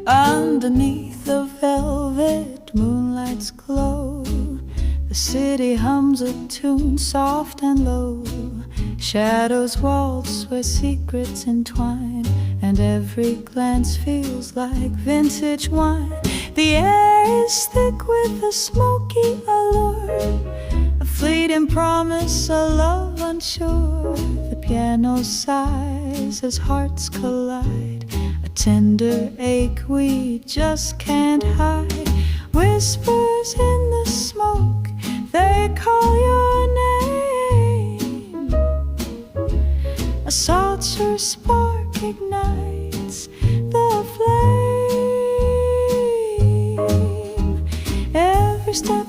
Underneath the velvet moonlight's glow, the city hums a tune soft and low. Shadows waltz where secrets entwine, and every glance feels like vintage wine. The air is thick with a smoky allure, a fleeting promise, a love unsure. The piano sighs as hearts collide, a tender ache we just can't hide. Whispers in the smoke, they call your name. A saucer spark ignites the flame. Every step